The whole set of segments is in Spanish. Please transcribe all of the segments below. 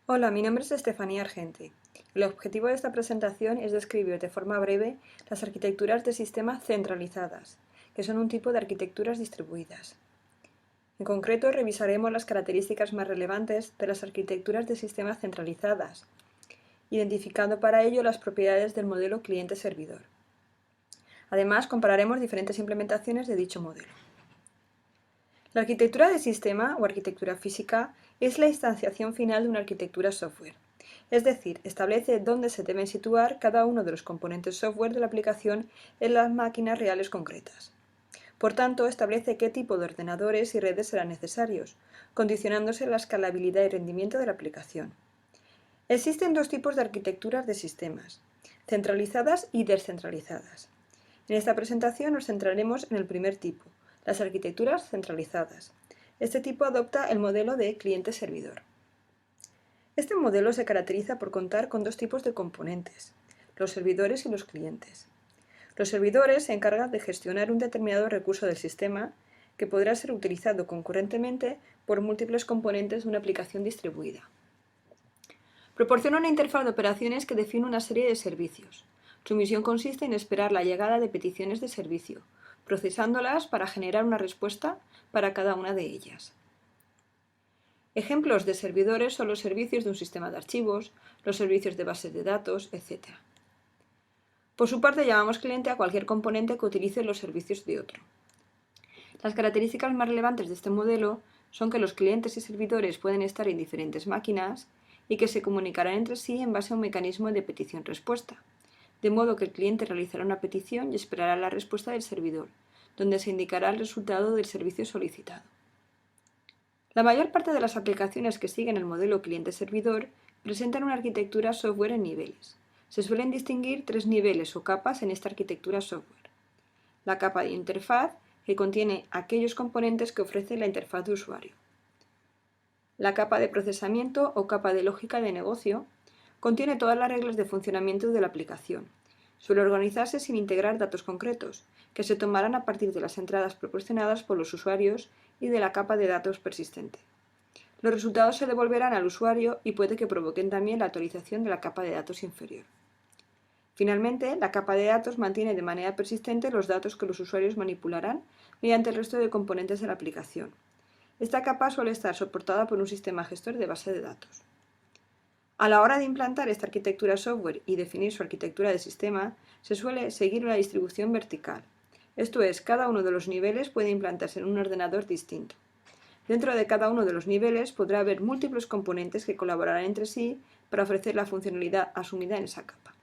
Hola, mi nombre es Estefanía Argente. El objetivo de esta presentación es describir de forma breve las arquitecturas de sistema centralizadas, que son un tipo de arquitecturas distribuidas. En concreto, revisaremos las características más relevantes de las arquitecturas de sistema centralizadas, identificando para ello las propiedades del modelo cliente-servidor. Además, compararemos diferentes implementaciones de dicho modelo. La arquitectura de sistema o arquitectura física es la instanciación final de una arquitectura software, es decir, establece dónde se deben situar cada uno de los componentes software de la aplicación en las máquinas reales concretas. Por tanto, establece qué tipo de ordenadores y redes serán necesarios, condicionándose la escalabilidad y rendimiento de la aplicación. Existen dos tipos de arquitecturas de sistemas, centralizadas y descentralizadas. En esta presentación nos centraremos en el primer tipo, las arquitecturas centralizadas. Este tipo adopta el modelo de cliente-servidor. Este modelo se caracteriza por contar con dos tipos de componentes, los servidores y los clientes. Los servidores se encargan de gestionar un determinado recurso del sistema que podrá ser utilizado concurrentemente por múltiples componentes de una aplicación distribuida. Proporciona una interfaz de operaciones que define una serie de servicios. Su misión consiste en esperar la llegada de peticiones de servicio, procesándolas para generar una respuesta para cada una de ellas. Ejemplos de servidores son los servicios de un sistema de archivos, los servicios de bases de datos, etc. Por su parte, llamamos cliente a cualquier componente que utilice los servicios de otro. Las características más relevantes de este modelo son que los clientes y servidores pueden estar en diferentes máquinas y que se comunicarán entre sí en base a un mecanismo de petición-respuesta, de modo que el cliente realizará una petición y esperará la respuesta del servidor, donde se indicará el resultado del servicio solicitado. La mayor parte de las aplicaciones que siguen el modelo cliente-servidor presentan una arquitectura software en niveles. Se suelen distinguir tres niveles o capas en esta arquitectura software. La capa de interfaz, que contiene aquellos componentes que ofrece la interfaz de usuario. La capa de procesamiento o capa de lógica de negocio contiene todas las reglas de funcionamiento de la aplicación. Suele organizarse sin integrar datos concretos, que se tomarán a partir de las entradas proporcionadas por los usuarios y de la capa de datos persistente. Los resultados se devolverán al usuario y puede que provoquen también la actualización de la capa de datos inferior. Finalmente, la capa de datos mantiene de manera persistente los datos que los usuarios manipularán mediante el resto de componentes de la aplicación. Esta capa suele estar soportada por un sistema gestor de base de datos. A la hora de implantar esta arquitectura software y definir su arquitectura de sistema, se suele seguir una distribución vertical. Esto es, cada uno de los niveles puede implantarse en un ordenador distinto. Dentro de cada uno de los niveles podrá haber múltiples componentes que colaborarán entre sí para ofrecer la funcionalidad asumida en esa capa.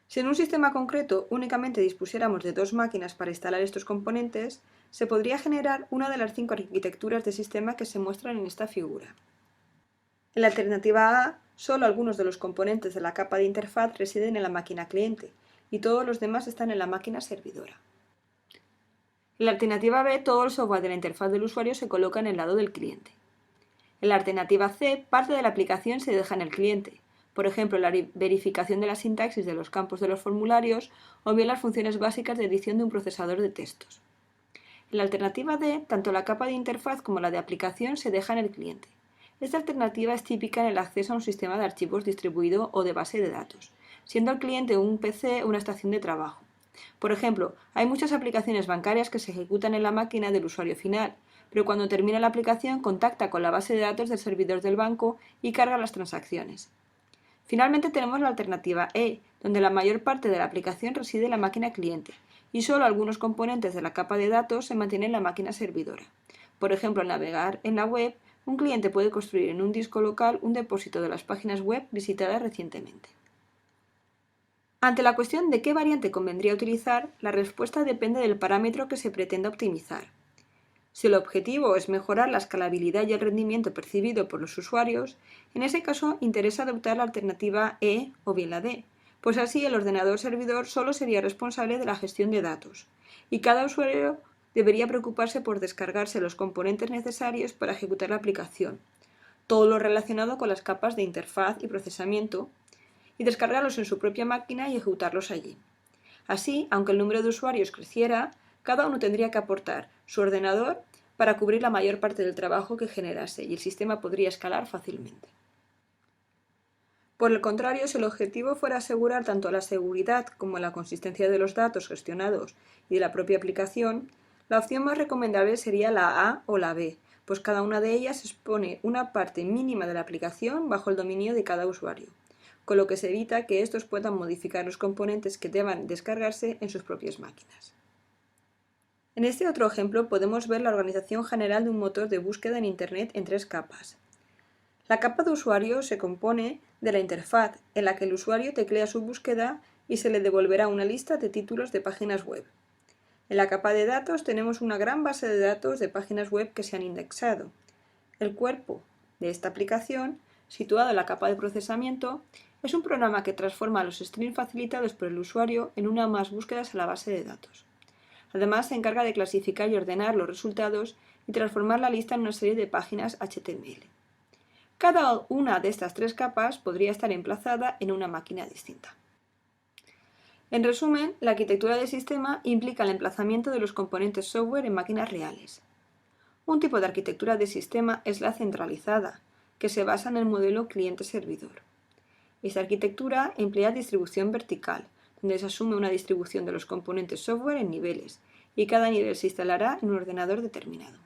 Si en un sistema concreto únicamente dispusiéramos de dos máquinas para instalar estos componentes, se podría generar una de las 5 arquitecturas de sistema que se muestran en esta figura. En la alternativa A, solo algunos de los componentes de la capa de interfaz residen en la máquina cliente y todos los demás están en la máquina servidora. En la alternativa B, todo el software de la interfaz del usuario se coloca en el lado del cliente. En la alternativa C, parte de la aplicación se deja en el cliente, por ejemplo, la verificación de la sintaxis de los campos de los formularios o bien las funciones básicas de edición de un procesador de textos. En la alternativa D, tanto la capa de interfaz como la de aplicación se deja en el cliente. Esta alternativa es típica en el acceso a un sistema de archivos distribuido o de base de datos, siendo el cliente un PC o una estación de trabajo. Por ejemplo, hay muchas aplicaciones bancarias que se ejecutan en la máquina del usuario final, pero cuando termina la aplicación contacta con la base de datos del servidor del banco y carga las transacciones. Finalmente tenemos la alternativa E, donde la mayor parte de la aplicación reside en la máquina cliente y solo algunos componentes de la capa de datos se mantienen en la máquina servidora. Por ejemplo, al navegar en la web, un cliente puede construir en un disco local un depósito de las páginas web visitadas recientemente. Ante la cuestión de qué variante convendría utilizar, la respuesta depende del parámetro que se pretenda optimizar. Si el objetivo es mejorar la escalabilidad y el rendimiento percibido por los usuarios, en ese caso interesa adoptar la alternativa E o bien la D, pues así el ordenador servidor solo sería responsable de la gestión de datos, y cada usuario debería preocuparse por descargarse los componentes necesarios para ejecutar la aplicación, todo lo relacionado con las capas de interfaz y procesamiento, y descargarlos en su propia máquina y ejecutarlos allí. Así, aunque el número de usuarios creciera, cada uno tendría que aportar su ordenador para cubrir la mayor parte del trabajo que generase y el sistema podría escalar fácilmente. Por el contrario, si el objetivo fuera asegurar tanto la seguridad como la consistencia de los datos gestionados y de la propia aplicación, la opción más recomendable sería la A o la B, pues cada una de ellas expone una parte mínima de la aplicación bajo el dominio de cada usuario, con lo que se evita que estos puedan modificar los componentes que deban descargarse en sus propias máquinas. En este otro ejemplo podemos ver la organización general de un motor de búsqueda en Internet en 3 capas. La capa de usuario se compone de la interfaz, en la que el usuario teclea su búsqueda y se le devolverá una lista de títulos de páginas web. En la capa de datos tenemos una gran base de datos de páginas web que se han indexado. El cuerpo de esta aplicación, situado en la capa de procesamiento, es un programa que transforma los strings facilitados por el usuario en una o más búsquedas a la base de datos. Además, se encarga de clasificar y ordenar los resultados y transformar la lista en una serie de páginas HTML. Cada una de estas 3 capas podría estar emplazada en una máquina distinta. En resumen, la arquitectura del sistema implica el emplazamiento de los componentes software en máquinas reales. Un tipo de arquitectura de sistema es la centralizada, que se basa en el modelo cliente-servidor. Esta arquitectura emplea distribución vertical, donde se asume una distribución de los componentes software en niveles, y cada nivel se instalará en un ordenador determinado.